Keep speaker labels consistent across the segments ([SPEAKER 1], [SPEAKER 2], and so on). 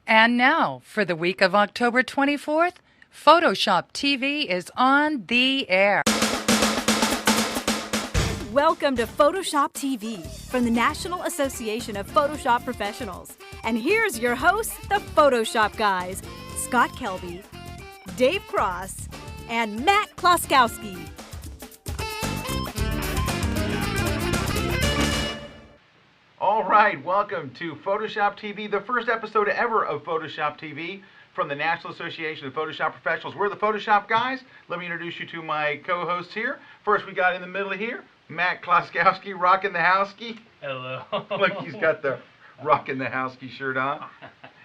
[SPEAKER 1] And now, for the week of October 24th, Photoshop TV is on the air.
[SPEAKER 2] Welcome to Photoshop TV from the National Association of Photoshop Professionals. And here's your hosts, the Photoshop guys, Scott Kelby, Dave Cross, and Matt Kloskowski.
[SPEAKER 3] All right, welcome to Photoshop TV, the first episode ever of Photoshop TV from the National Association of Photoshop Professionals. We're the Photoshop guys. Let me introduce you to my co-hosts here. First, we got in the middle here, Matt Kloskowski, rocking the houseky.
[SPEAKER 4] Hello.
[SPEAKER 3] Look, he's got the rocking the houseky shirt on.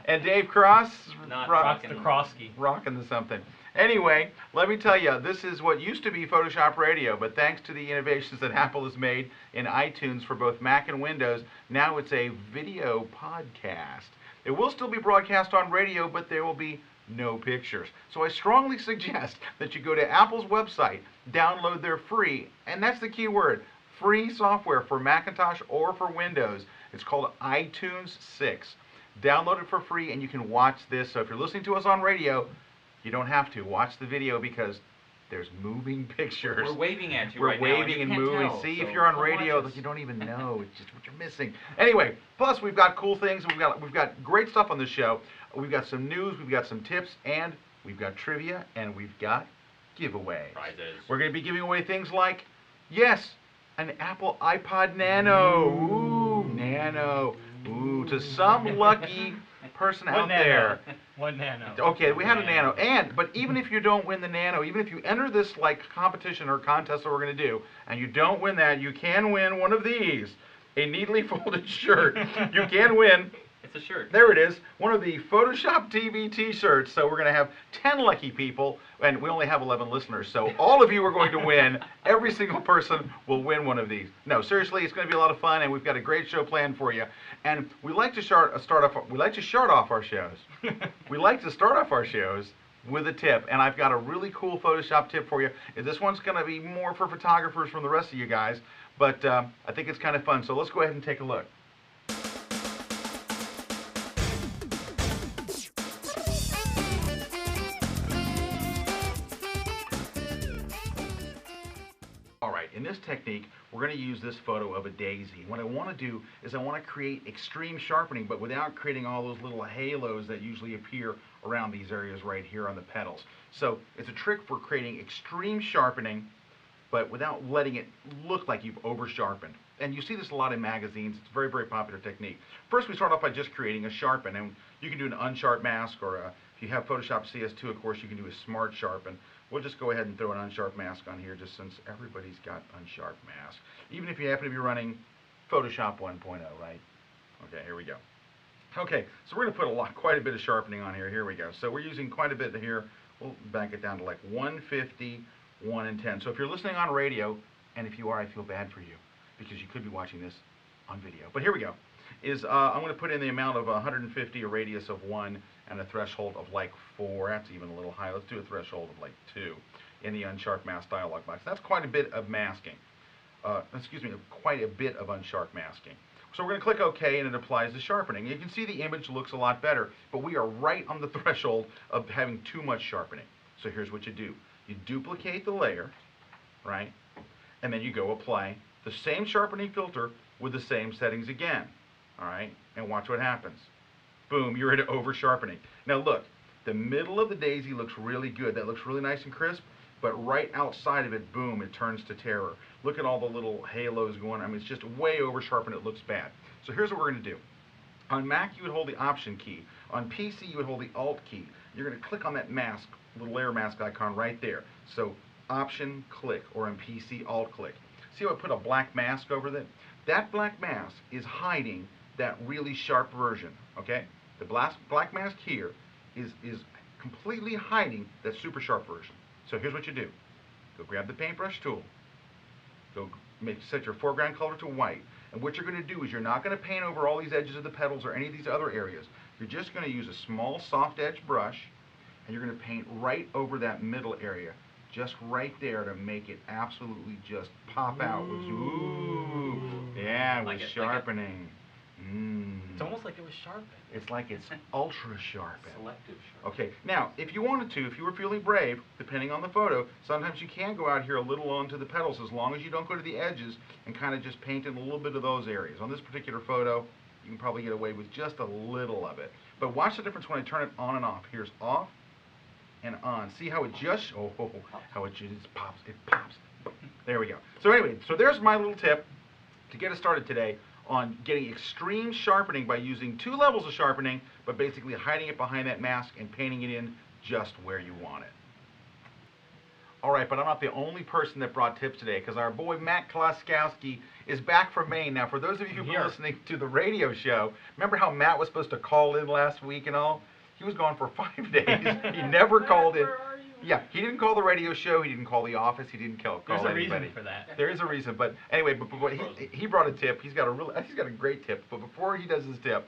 [SPEAKER 3] And Dave Cross,
[SPEAKER 4] rocking the Crossky.
[SPEAKER 3] Rocking the something. Anyway, let me tell you, this is what used to be Photoshop Radio, but thanks to the innovations that Apple has made in iTunes for both Mac and Windows, now it's a video podcast. It will still be broadcast on radio, but there will be no pictures. So I strongly suggest that you go to Apple's website, download their free, and that's the key word, free software for Macintosh or for Windows. It's called iTunes 6. Download it for free and you can watch this. So if you're listening to us on radio, you don't have to watch the video because there's moving pictures.
[SPEAKER 4] We're waving at you
[SPEAKER 3] We're
[SPEAKER 4] right
[SPEAKER 3] waving
[SPEAKER 4] now.
[SPEAKER 3] and moving. See, so if you're on radio, you don't even know. It's just what you're missing. Anyway, plus we've got cool things. We've got great stuff on the show. We've got some news. We've got some tips, and we've got trivia, and we've got giveaways.
[SPEAKER 4] Prizes.
[SPEAKER 3] We're going to be giving away things like, yes, an Apple iPod Nano. Ooh, Nano. Ooh, to some lucky person out there.
[SPEAKER 4] One nano.
[SPEAKER 3] Okay, we had a nano. But even if you don't win the nano, even if you enter this like competition or contest that we're going to do, and you don't win that, you can win one of these. A neatly folded shirt. You can win.
[SPEAKER 4] It's a shirt.
[SPEAKER 3] There it is. One of the Photoshop TV t-shirts. So we're going to have 10 lucky people, and we only have 11 listeners. So all of you are going to win. Every single person will win one of these. No, seriously, it's going to be a lot of fun, and we've got a great show planned for you. And we like to start off our shows. We like to start off our shows with a tip, and I've got a really cool Photoshop tip for you. This one's going to be more for photographers from the rest of you guys, but I think it's kind of fun. So let's go ahead and take a look. In this technique, we're going to use this photo of a daisy. What I want to do is I want to create extreme sharpening, but without creating all those little halos that usually appear around these areas right here on the petals. So it's a trick for creating extreme sharpening, but without letting it look like you've over-sharpened. And you see this a lot in magazines. It's a very, very popular technique. First, we start off by just creating a sharpen, and you can do an unsharp mask, or if you have Photoshop CS2, of course, you can do a smart sharpen. We'll just go ahead and throw an unsharp mask on here just since everybody's got unsharp masks. Even if you happen to be running Photoshop 1.0, right? Okay, here we go. Okay, so we're going to put quite a bit of sharpening on here. Here we go. So we're using quite a bit here. We'll back it down to like 150, 1 and 10. So if you're listening on radio, and if you are, I feel bad for you because you could be watching this on video. But here we go. I'm going to put in the amount of 150, a radius of 1, and a threshold of like 4. That's even a little high. Let's do a threshold of like 2 in the unsharp mask dialog box. That's quite a bit of masking. Quite a bit of unsharp masking. So we're going to click OK, and it applies the sharpening. You can see the image looks a lot better, but we are right on the threshold of having too much sharpening. So here's what you do. You duplicate the layer, right? And then you go apply the same sharpening filter with the same settings again. All right, and watch what happens. Boom, you're at over sharpening. Now look, the middle of the daisy looks really good. That looks really nice and crisp, but right outside of it, boom, it turns to terror. Look at all the little halos going. I mean, it's just way over sharpened. It looks bad. So here's what we're going to do. On Mac, you would hold the Option key. On PC, you would hold the Alt key. You're going to click on that mask, little layer mask icon right there. So Option, click, or on PC, Alt, click. See how I put a black mask over that? That black mask is hiding that really sharp version, okay? The black mask here is completely hiding that super sharp version. So here's what you do. Go grab the paintbrush tool. Go set your foreground color to white. And what you're going to do is you're not going to paint over all these edges of the petals or any of these other areas. You're just going to use a small soft edge brush, and you're going to paint right over that middle area. Just right there to make it absolutely just pop out. Ooh. Yeah, with sharpening.
[SPEAKER 4] It's almost almost like it was sharpened.
[SPEAKER 3] It's like it's ultra sharpened.
[SPEAKER 4] Selective sharp.
[SPEAKER 3] Okay, now, if you wanted to, if you were feeling brave, depending on the photo, sometimes you can go out here a little onto the petals as long as you don't go to the edges and kind of just paint in a little bit of those areas. On this particular photo, you can probably get away with just a little of it. But watch the difference when I turn it on and off. Here's off and on. See how it just, how it just pops. It pops. There we go. So anyway, so there's my little tip to get us started today on getting extreme sharpening by using 2 levels of sharpening, but basically hiding it behind that mask and painting it in just where you want it. All right, but I'm not the only person that brought tips today, because our boy Matt Klaskowski is back from Maine. Now, for those of you who've been listening to the radio show, remember how Matt was supposed to call in last week and all? He was gone for 5 days. He never called in. Yeah, he didn't call the radio show. He didn't call the office. He didn't call
[SPEAKER 4] There's a
[SPEAKER 3] anybody.
[SPEAKER 4] reason for that.
[SPEAKER 3] There is a reason, but anyway, but he brought a tip. He's got a great tip. But before he does his tip,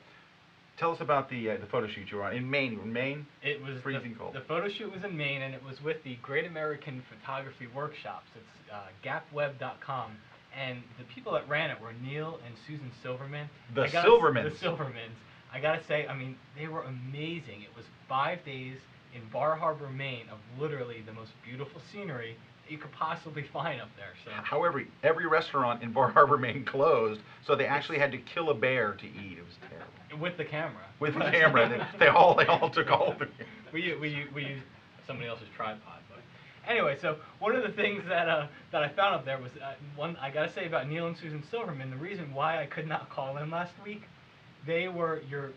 [SPEAKER 3] tell us about the photo shoot you were on in Maine. In Maine,
[SPEAKER 4] it was
[SPEAKER 3] freezing cold.
[SPEAKER 4] The photo shoot was in Maine, and it was with the Great American Photography Workshops. It's gapweb.com, and the people that ran it were Neil and Susan Silverman.
[SPEAKER 3] The Silvermans.
[SPEAKER 4] The Silvermans. I gotta say, I mean, they were amazing. It was 5 days in Bar Harbor, Maine, of literally the most beautiful scenery that you could possibly find up there. So,
[SPEAKER 3] however, every restaurant in Bar Harbor, Maine closed, so they actually had to kill a bear to eat. It was terrible.
[SPEAKER 4] with the camera.
[SPEAKER 3] With the camera, they all took all of the.
[SPEAKER 4] We used somebody else's tripod, but anyway. So one of the things that I found up there was one I gotta say about Neil and Susan Silverman. The reason why I could not call in last week, they were your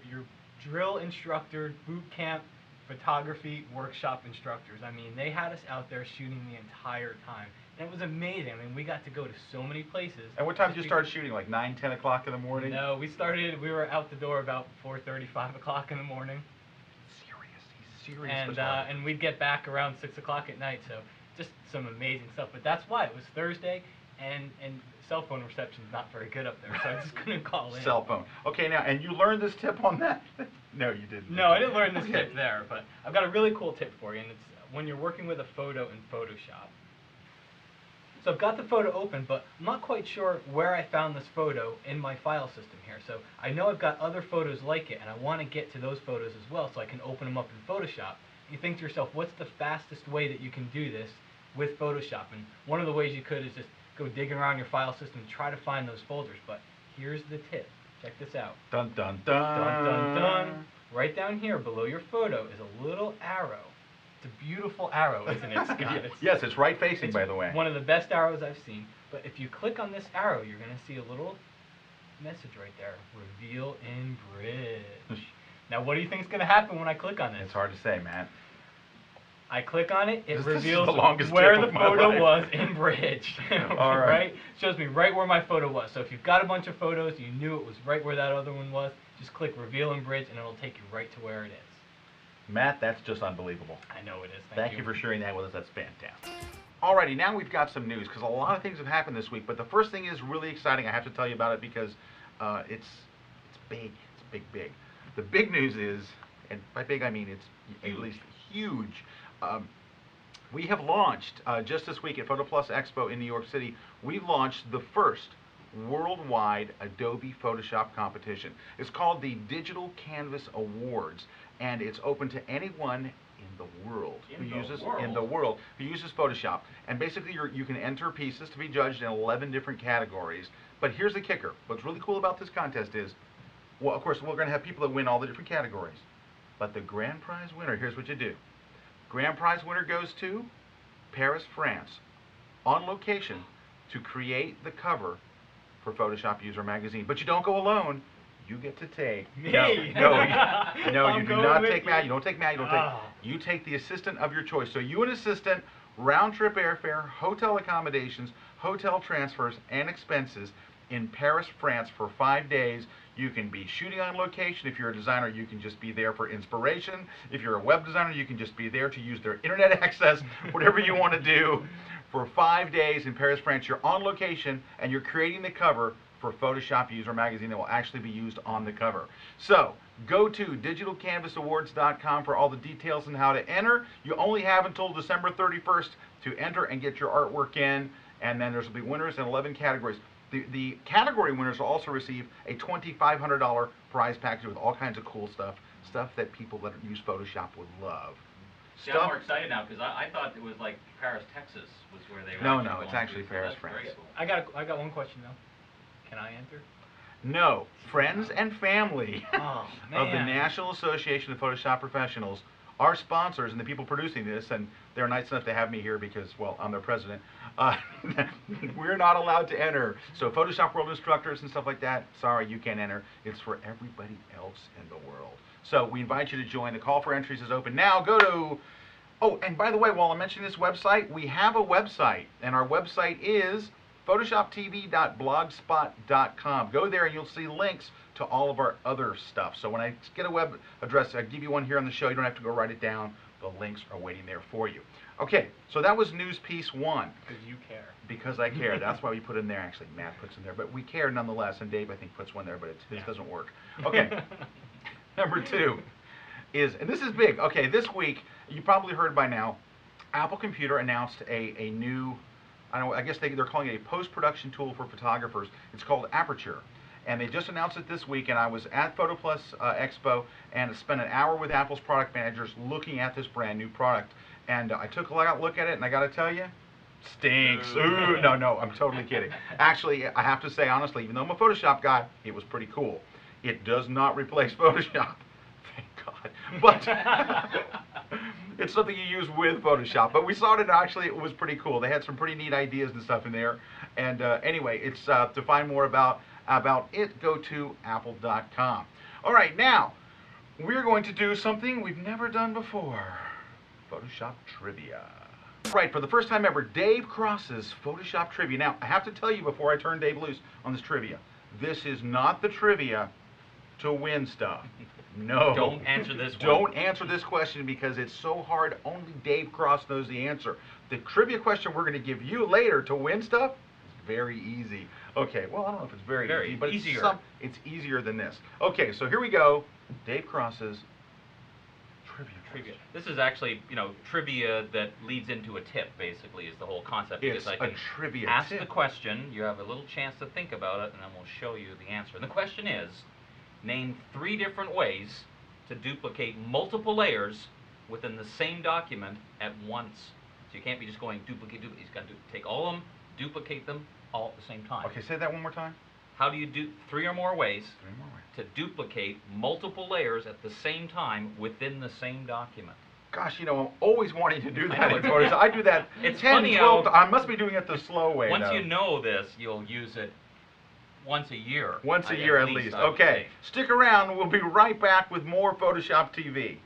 [SPEAKER 4] drill instructor, boot camp photography workshop instructors. I mean, they had us out there shooting the entire time. And it was amazing. I mean, we got to go to so many places.
[SPEAKER 3] And what time did you start shooting? Like 9, 10 o'clock in the morning?
[SPEAKER 4] No, we were out the door about 4:30, 5 o'clock in the morning.
[SPEAKER 3] He's serious.
[SPEAKER 4] And we'd get back around 6 o'clock at night. So just some amazing stuff. But that's why it was Thursday, and cell phone reception's not very good up there, so I just couldn't call in.
[SPEAKER 3] Cell phone. Okay, now, and you learned this tip on that? No, you didn't.
[SPEAKER 4] No, I didn't learn this tip there, but I've got a really cool tip for you, and it's when you're working with a photo in Photoshop. So I've got the photo open, but I'm not quite sure where I found this photo in my file system here. So I know I've got other photos like it, and I want to get to those photos as well so I can open them up in Photoshop. You think to yourself, what's the fastest way that you can do this with Photoshop? And one of the ways you could is just go digging around your file system and try to find those folders. But here's the tip. Check this out.
[SPEAKER 3] Dun, dun, dun.
[SPEAKER 4] Dun, dun, dun. Right down here below your photo is a little arrow. It's a beautiful arrow, isn't it, Scott?
[SPEAKER 3] Yes, it's right facing, by the way.
[SPEAKER 4] One of the best arrows I've seen. But if you click on this arrow, you're going to see a little message right there. Reveal in bridge. Now, what do you think is going to happen when I click on this?
[SPEAKER 3] It's hard to say, man.
[SPEAKER 4] I click on it, it
[SPEAKER 3] This
[SPEAKER 4] reveals
[SPEAKER 3] is the longest
[SPEAKER 4] where
[SPEAKER 3] tip
[SPEAKER 4] the
[SPEAKER 3] of my
[SPEAKER 4] photo
[SPEAKER 3] life.
[SPEAKER 4] was in bridge.
[SPEAKER 3] All right.
[SPEAKER 4] Shows me right where my photo was. So if you've got a bunch of photos, you knew it was right where that other one was, just click reveal in bridge and it'll take you right to where it is.
[SPEAKER 3] Matt, that's just unbelievable.
[SPEAKER 4] I know it is.
[SPEAKER 3] Thank you for sharing that with us. That's fantastic. Alrighty, now we've got some news, because a lot of things have happened this week, but the first thing is really exciting. I have to tell you about it because it's big. It's big, big. The big news is, and by big I mean it's at least huge. We have launched, just this week at Photo Plus Expo in New York City, we launched the first worldwide Adobe Photoshop competition. It's called the Digital Canvas Awards, and it's open to anyone in the world who uses Photoshop. And basically you can enter pieces to be judged in 11 different categories. But here's the kicker. What's really cool about this contest is, well, of course, we're going to have people that win all the different categories. But the grand prize winner, here's what you do. Grand prize winner goes to Paris, France, on location to create the cover for Photoshop User Magazine. But you don't go alone. You get to take.
[SPEAKER 4] Me?
[SPEAKER 3] No, you do not take Matt.
[SPEAKER 4] You
[SPEAKER 3] You don't take Matt. You take the assistant of your choice. So you, an assistant, round trip airfare, hotel accommodations, hotel transfers, and expenses in Paris, France for 5 days. You can be shooting on location. If you're a designer, you can just be there for inspiration. If you're a web designer, you can just be there to use their internet access, whatever you want to do. For 5 days in Paris, France, you're on location and you're creating the cover for Photoshop User Magazine that will actually be used on the cover. So go to digitalcanvasawards.com for all the details on how to enter. You only have until December 31st to enter and get your artwork in, and then there'll be winners in 11 categories. The category winners will also receive a $2,500 prize package with all kinds of cool stuff that people that use Photoshop would love.
[SPEAKER 5] See, I'm more excited now because I thought it was like Paris, Texas was where they were.
[SPEAKER 3] No, it's actually Paris, France.
[SPEAKER 5] Cool.
[SPEAKER 4] I got one question though. Can I enter?
[SPEAKER 3] No, friends and family
[SPEAKER 4] Oh,
[SPEAKER 3] of the
[SPEAKER 4] man.
[SPEAKER 3] National Association of Photoshop Professionals are sponsors, and the people producing this, and they're nice enough to have me here because, well, I'm their president. We're not allowed to enter. So Photoshop World instructors and stuff like that, sorry, you can't enter. It's for everybody else in the world. So we invite you to join. The call for entries is open now. Go to, oh, and by the way, while I'm mentioning this website, we have a website, and our website is photoshoptv.blogspot.com. Go there and you'll see links to all of our other stuff. So when I get a web address, I give you one here on the show. You don't have to go write it down. The links are waiting there for you. Okay, so that was news piece 1.
[SPEAKER 4] Because you care.
[SPEAKER 3] Because I care. That's why we put in there. Actually, Matt puts in there. But we care nonetheless. And Dave, I think, puts one there, but his doesn't work. Okay. Number 2 is, and this is big. Okay, this week, you probably heard by now, Apple Computer announced a new, I guess they're calling it a post-production tool for photographers. It's called Aperture. And they just announced it this week, and I was at PhotoPlus Expo and spent an hour with Apple's product managers looking at this brand new product. And I took a look at it, and I got to tell you, stinks. Ooh, no, I'm totally kidding. Actually, I have to say, honestly, even though I'm a Photoshop guy, it was pretty cool. It does not replace Photoshop. Thank God. But it's something you use with Photoshop. But we saw it, and actually it was pretty cool. They had some pretty neat ideas and stuff in there. And anyway, it's to find more about it, go to apple.com. All right, now, we're going to do something we've never done before. Photoshop Trivia. Right, for the first time ever, Dave Cross's Photoshop Trivia. Now, I have to tell you before I turn Dave loose on this trivia, this is not the trivia to win stuff. No.
[SPEAKER 5] Don't answer this one.
[SPEAKER 3] Don't answer this question because it's so hard. Only Dave Cross knows the answer. The trivia question we're going to give you later to win stuff is very easy. Okay, well, I don't know if it's very easy, but it's easier than this. Okay, so here we go. Dave Cross's trivia.
[SPEAKER 5] This is actually, trivia that leads into a tip, basically, is the whole concept.
[SPEAKER 3] It's
[SPEAKER 5] because I
[SPEAKER 3] a
[SPEAKER 5] can
[SPEAKER 3] trivia
[SPEAKER 5] ask
[SPEAKER 3] tip.
[SPEAKER 5] the question, you have a little chance to think about it, and then we'll show you the answer. And the question is, name 3 different ways to duplicate multiple layers within the same document at once. So you can't be just going duplicate. You just got to take all of them, duplicate them all at the same time.
[SPEAKER 3] Okay, say that one more time.
[SPEAKER 5] How do you do 3 or more ways
[SPEAKER 3] 3 more ways
[SPEAKER 5] to duplicate multiple layers at the same time within the same document?
[SPEAKER 3] Gosh, I'm always wanting to do
[SPEAKER 5] I
[SPEAKER 3] that
[SPEAKER 5] know,
[SPEAKER 3] in Photoshop. I do that
[SPEAKER 5] it's
[SPEAKER 3] 10,
[SPEAKER 5] funny
[SPEAKER 3] 12
[SPEAKER 5] how
[SPEAKER 3] I must be doing it the slow way,
[SPEAKER 5] Once
[SPEAKER 3] though.
[SPEAKER 5] you know this, you'll use it once a year.
[SPEAKER 3] Once a year at least.
[SPEAKER 5] I would
[SPEAKER 3] Okay,
[SPEAKER 5] say.
[SPEAKER 3] stick around. We'll be right back with more Photoshop TV.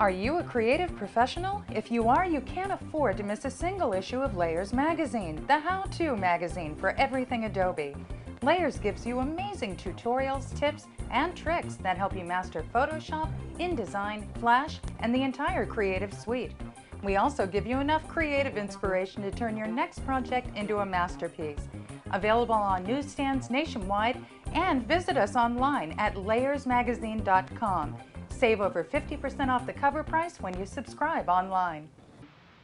[SPEAKER 1] Are you a creative professional? If you are, you can't afford to miss a single issue of Layers magazine, the how-to magazine for everything Adobe. Layers gives you amazing tutorials, tips, and tricks that help you master Photoshop, InDesign, Flash, and the entire Creative Suite. We also give you enough creative inspiration to turn your next project into a masterpiece. Available on newsstands nationwide, and visit us online at layersmagazine.com. Save over 50% off the cover price when you subscribe online.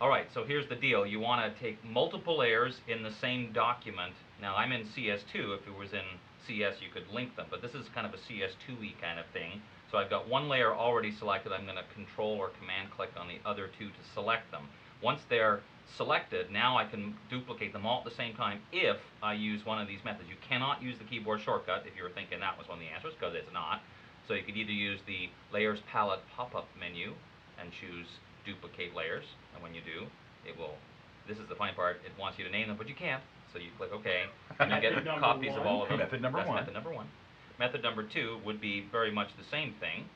[SPEAKER 5] All right, so here's the deal. You want to take multiple layers in the same document. Now, I'm in CS2. If it was in CS, you could link them, but this is kind of a CS2-y kind of thing. So I've got one layer already selected. I'm going to Control or Command click on the other 2 to select them. Once they're selected, now I can duplicate them all at the same time if I use one of these methods. You cannot use the keyboard shortcut if you were thinking that was one of the answers, because it's not. So you could either use the Layers Palette pop-up menu and choose Duplicate Layers, and when you do, it will, this is the funny part, it wants you to name them, but you can't, so you click OK, and you get copies of all of them.
[SPEAKER 3] Method number 1.
[SPEAKER 5] Method number 1. Method number 2 would be very much the same thing.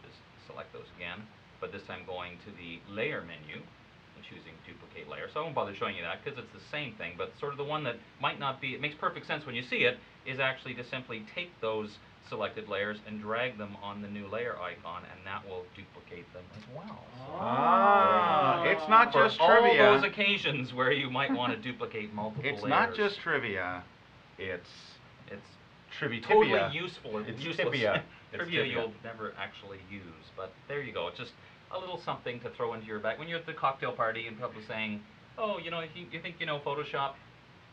[SPEAKER 5] Just select those again, but this time going to the Layer menu and choosing Duplicate Layer. So I won't bother showing you that because it's the same thing, but sort of the one that might not be, it makes perfect sense when you see it, is actually to simply take those selected layers and drag them on the new layer icon, and that will duplicate them as well. So
[SPEAKER 3] It's not just
[SPEAKER 5] for
[SPEAKER 3] trivia.
[SPEAKER 5] all those occasions where you might want to duplicate multiple layers.
[SPEAKER 3] It's not just trivia. It's trivia.
[SPEAKER 5] Totally useful.
[SPEAKER 3] It's
[SPEAKER 5] useless.
[SPEAKER 3] tibia.
[SPEAKER 5] Trivia you'll never actually use, but there you go. It's just a little something to throw into your bag when you're at the cocktail party and people saying, oh, you know, if you think you know Photoshop,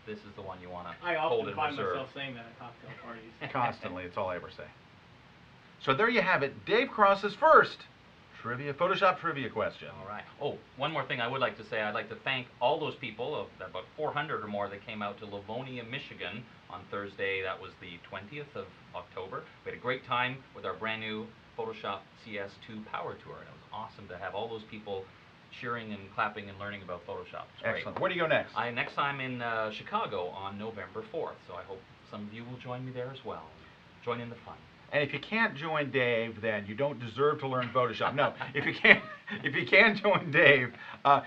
[SPEAKER 5] this is the one you want to
[SPEAKER 4] I
[SPEAKER 5] hold
[SPEAKER 4] often
[SPEAKER 5] in
[SPEAKER 4] find
[SPEAKER 5] reserve.
[SPEAKER 4] myself saying that at cocktail parties.
[SPEAKER 3] Constantly, it's all I ever say. So there you have it. Dave Cross's first Photoshop trivia question.
[SPEAKER 5] All right. Oh, one more thing I would like to say. I'd like to thank all those people, about 400 or more, that came out to Livonia, Michigan on Thursday. That was the 20th of October. We had a great time with our brand new Photoshop CS2 Power Tour. And it was awesome to have all those people cheering and clapping and learning about Photoshop. It's great.
[SPEAKER 3] Excellent. Where do you go next?
[SPEAKER 5] Next time in Chicago on November 4th. So I hope some of you will join me there as well. Join in the fun.
[SPEAKER 3] And if you can't join Dave, then you don't deserve to learn Photoshop. No, if you can join Dave,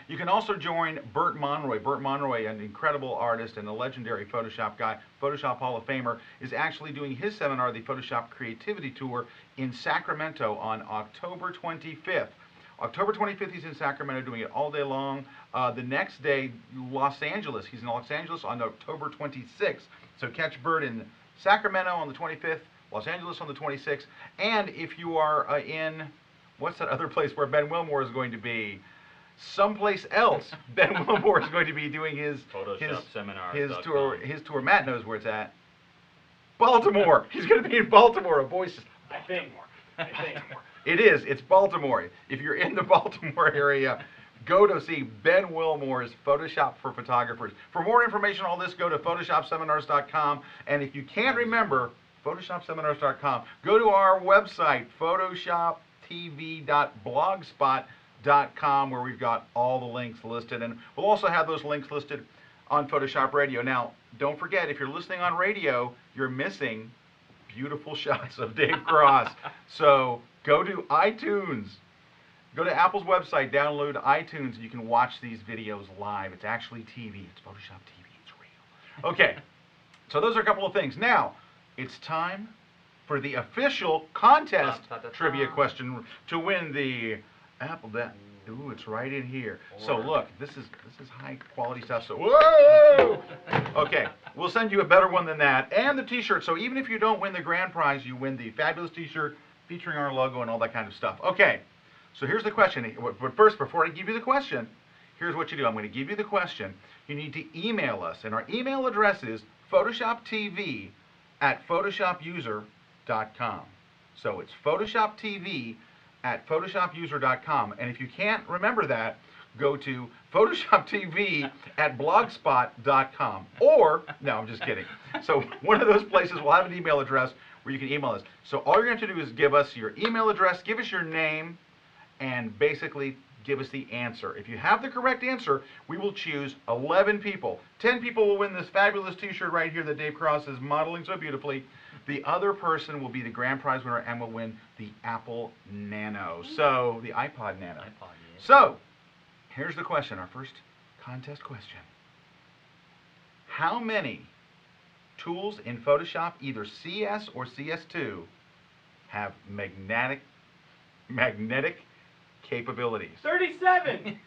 [SPEAKER 3] you can also join Burt Monroy. Burt Monroy, an incredible artist and a legendary Photoshop guy, Photoshop Hall of Famer, is actually doing his seminar, the Photoshop Creativity Tour, in Sacramento on October 25th. October 25th, he's in Sacramento doing it all day long. The next day, Los Angeles. He's in Los Angeles on October 26th. So catch Burt in Sacramento on the 25th. Los Angeles on the 26th, and if you are in, what's that other place where Ben Wilmore is going to be? Someplace else. Ben Wilmore is going to be doing his
[SPEAKER 5] seminar.
[SPEAKER 3] His tour. Matt knows where it's at. Baltimore. He's going to be in Baltimore. A voice.
[SPEAKER 4] I think.
[SPEAKER 3] It is. It's Baltimore. If you're in the Baltimore area, go to see Ben Wilmore's Photoshop for Photographers. For more information on all this, go to photoshopseminars.com. And if you can't remember, photoshopseminars.com. Go to our website, photoshoptv.blogspot.com, where we've got all the links listed. And we'll also have those links listed on Photoshop Radio. Now, don't forget, if you're listening on radio, you're missing beautiful shots of Dave Cross. So go to iTunes. Go to Apple's website, download iTunes, and you can watch these videos live. It's actually TV. It's Photoshop TV. It's real. Okay, so those are a couple of things. Now, it's time for the official contest trivia question to win the Apple. Ooh, it's right in here. So look, this is high quality stuff. So whoa! Okay, we'll send you a better one than that, and the T-shirt. So even if you don't win the grand prize, you win the fabulous T-shirt featuring our logo and all that kind of stuff. Okay, so here's the question. But first, before I give you the question, here's what you do. I'm going to give you the question. You need to email us, and our email address is photoshoptv@photoshopuser.com. So it's photoshoptv@photoshopuser.com. And if you can't remember that, go to photoshoptv@blogspot.com. Or, no, I'm just kidding. So one of those places will have an email address where you can email us. So all you're going to have to do is give us your email address, give us your name, and basically give us the answer. If you have the correct answer, we will choose 11 people. 10 people will win this fabulous T-shirt right here that Dave Cross is modeling so beautifully. The other person will be the grand prize winner and will win the Apple Nano. So, the iPod Nano. So, here's the question, our first contest question. How many tools in Photoshop, either CS or CS2, have magnetic capabilities?
[SPEAKER 4] 37!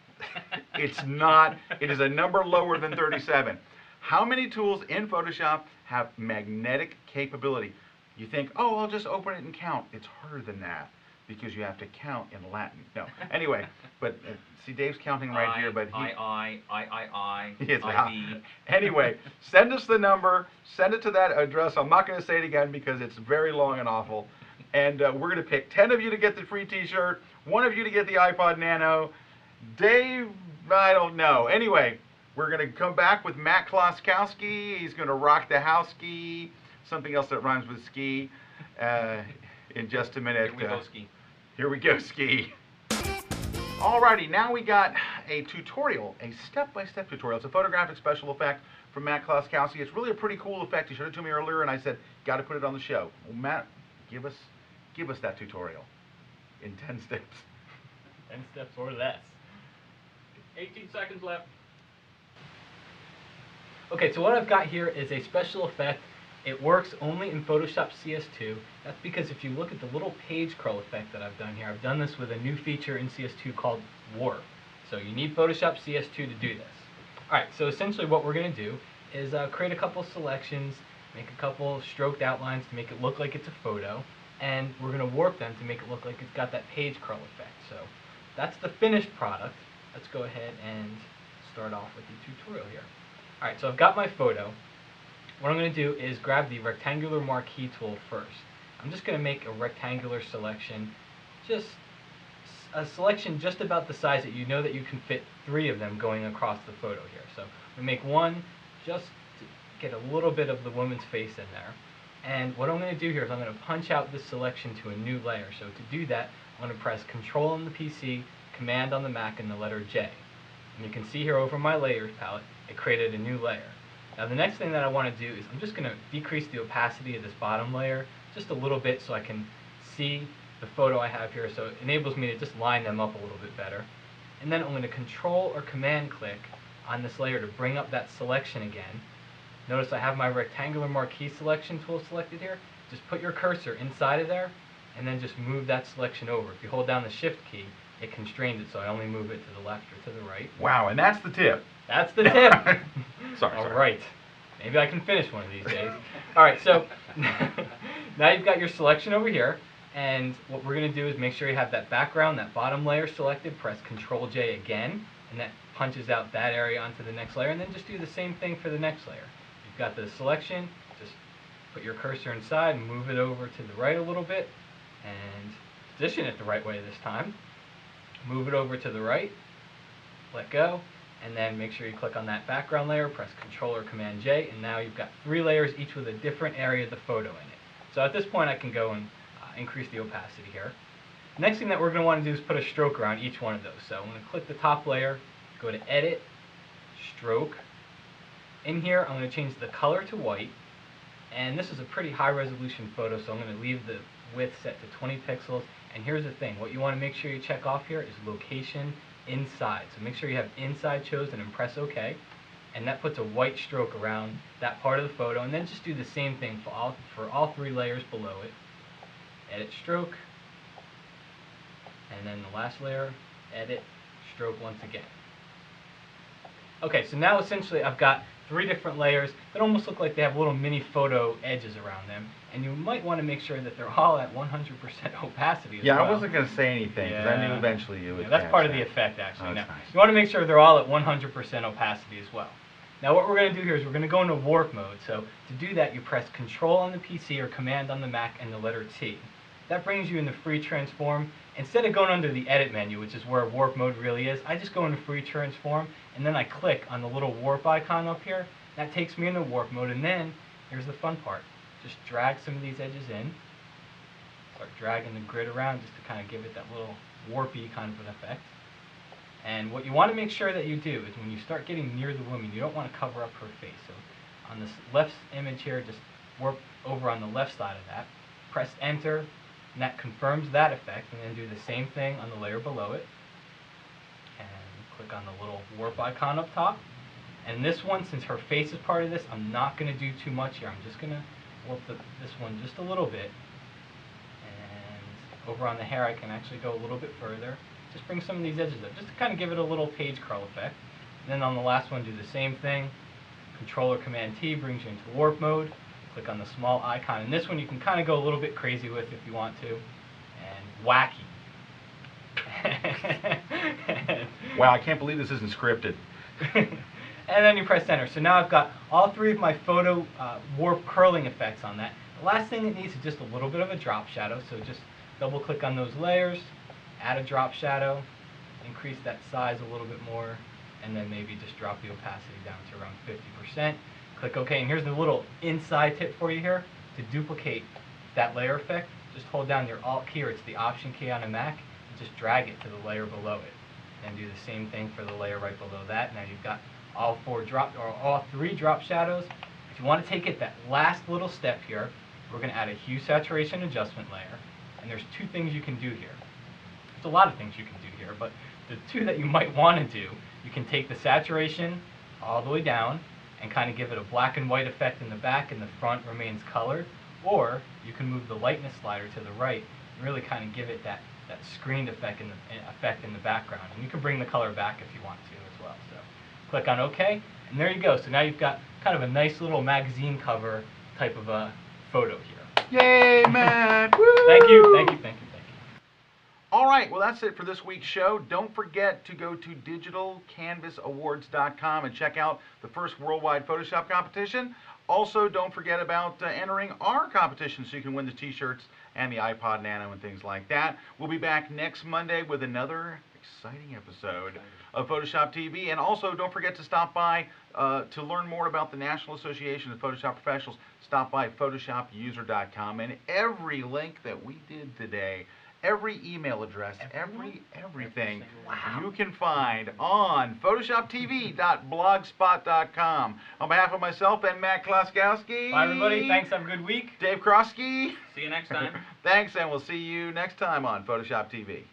[SPEAKER 3] It's not. It is a number lower than 37. How many tools in Photoshop have magnetic capability? You think, oh, I'll just open it and count. It's harder than that because you have to count in Latin. No. Anyway, but see, Dave's counting right here, but he... Yes, anyway, send us the number. Send it to that address. I'm not going to say it again because it's very long and awful. And we're going to pick 10 of you to get the free T-shirt, 1 of you to get the iPod Nano. Dave, I don't know. Anyway, we're going to come back with Matt Kloskowski. He's going to rock the house ski, something else that rhymes with ski, in just a minute.
[SPEAKER 5] Here we go, ski.
[SPEAKER 3] Here we go, ski. Alrighty, now we got a tutorial, a step-by-step tutorial. It's a photographic special effect from Matt Kloskowski. It's really a pretty cool effect. He showed it to me earlier, and I said, got to put it on the show. Well, Matt, give us that tutorial in 10 steps.
[SPEAKER 4] 10 steps or less.
[SPEAKER 5] 18 seconds left.
[SPEAKER 4] Okay, so what I've got here is a special effect. It works only in Photoshop CS2. That's because if you look at the little page curl effect that I've done here, I've done this with a new feature in CS2 called Warp. So you need Photoshop CS2 to do this. Alright, so essentially what we're going to do is create a couple selections, make a couple stroked outlines to make it look like it's a photo, and we're going to warp them to make it look like it's got that page curl effect. So that's the finished product. Let's go ahead and start off with the tutorial here. Alright, so I've got my photo. What I'm going to do is grab the rectangular marquee tool first. I'm just going to make a rectangular selection, just a selection just about the size that you know that you can fit 3 of them going across the photo here. So we make one just to get a little bit of the woman's face in there. And what I'm going to do here is I'm going to punch out this selection to a new layer. So to do that, I'm going to press Control on the PC, Command on the Mac, and the letter J. And you can see here over my layers palette, it created a new layer. Now the next thing that I want to do is I'm just going to decrease the opacity of this bottom layer just a little bit so I can see the photo I have here, so it enables me to just line them up a little bit better. And then I'm going to Control or Command click on this layer to bring up that selection again. Notice I have my rectangular marquee selection tool selected here. Just put your cursor inside of there and then just move that selection over. If you hold down the Shift key, it constrains it, so I only move it to the left or to the right.
[SPEAKER 3] Wow, and that's the tip.
[SPEAKER 4] That's the tip.
[SPEAKER 3] Sorry.
[SPEAKER 4] All right. Maybe I can finish one of these days. All right, so now you've got your selection over here, and what we're going to do is make sure you have that background, that bottom layer selected. Press Control J again, and that punches out that area onto the next layer, and then just do the same thing for the next layer. You've got the selection, just put your cursor inside and move it over to the right a little bit, and position it the right way this time. Move it over to the right, let go, and then make sure you click on that background layer, press Control or Command J, and now you've got 3 layers, each with a different area of the photo in it. So at this point I can go and increase the opacity here. Next thing that we're going to want to do is put a stroke around each one of those. So I'm going to click the top layer, go to Edit, Stroke. In here I'm going to change the color to white, and this is a pretty high resolution photo, so I'm going to leave the width set to 20 pixels. And here's the thing, what you want to make sure you check off here is location inside. So make sure you have inside chosen and press OK. And that puts a white stroke around that part of the photo. And then just do the same thing for all 3 layers below it. Edit stroke. And then the last layer, edit stroke once again. Okay, so now essentially I've got 3 different layers that almost look like they have little mini photo edges around them. And you might want to make sure that they're all at 100% opacity as well.
[SPEAKER 3] Yeah, I wasn't going to say anything because I knew eventually you would.
[SPEAKER 4] Yeah, that's part of the effect, actually.
[SPEAKER 3] Oh,
[SPEAKER 4] now,
[SPEAKER 3] nice.
[SPEAKER 4] you want to make sure they're all at 100% opacity as well. Now what we're going to do here is we're going to go into warp mode. So to do that, you press Control on the PC or Command on the Mac and the letter T. That brings you into free transform. Instead of going under the edit menu, which is where warp mode really is, I just go into free transform and then I click on the little warp icon up here. That takes me into warp mode, and then here's the fun part. Just drag some of these edges in. Start dragging the grid around just to kind of give it that little warpy kind of an effect. And what you want to make sure that you do is when you start getting near the woman, you don't want to cover up her face. So on this left image here, just warp over on the left side of that. Press Enter, and that confirms that effect, and then do the same thing on the layer below it. And click on the little warp icon up top. And this one, since her face is part of this, I'm not going to do too much here. I'm just going to warp this one just a little bit. And over on the hair, I can actually go a little bit further. Just bring some of these edges up, just to kind of give it a little page curl effect. And then on the last one, do the same thing. Control or Command T brings you into warp mode. Click on the small icon. And this one you can kind of go a little bit crazy with if you want to. And wacky.
[SPEAKER 3] Wow, I can't believe this isn't scripted.
[SPEAKER 4] And then you press Enter. So now I've got all 3 of my photo warp curling effects on that. The last thing it needs is just a little bit of a drop shadow. So just double click on those layers, add a drop shadow, increase that size a little bit more, and then maybe just drop the opacity down to around 50%. Click OK, and here's the little inside tip for you here. To duplicate that layer effect, just hold down your Alt key, or it's the Option key on a Mac, and just drag it to the layer below it. And do the same thing for the layer right below that. Now you've got all 3 drop shadows. If you want to take it that last little step here, we're going to add a hue saturation adjustment layer. And there's 2 things you can do here. There's a lot of things you can do here, but the 2 that you might want to do, you can take the saturation all the way down and kind of give it a black and white effect in the back, and the front remains colored. Or you can move the lightness slider to the right and really kind of give it that screened effect in the background. And you can bring the color back if you want to as well. So click on OK, and there you go. So now you've got kind of a nice little magazine cover type of a photo here.
[SPEAKER 3] Yay, man! Woo!
[SPEAKER 4] Thank you, thank you, thank you, thank you.
[SPEAKER 3] All right. right, well, that's it for this week's show. Don't forget to go to digitalcanvasawards.com and check out the first worldwide Photoshop competition. Also, don't forget about entering our competition so you can win the t-shirts and the iPod Nano and things like that. We'll be back next Monday with another exciting episode of Photoshop TV. And also, don't forget to stop by to learn more about the National Association of Photoshop Professionals. Stop by photoshopuser.com, and every link that we did today, every email address, everything you can find on photoshoptv.blogspot.com. On behalf of myself and Matt Kloskowski.
[SPEAKER 4] Bye, everybody. Thanks. Have a good week.
[SPEAKER 3] Dave Krosky.
[SPEAKER 5] See you next time.
[SPEAKER 3] Thanks, and we'll see you next time on Photoshop TV.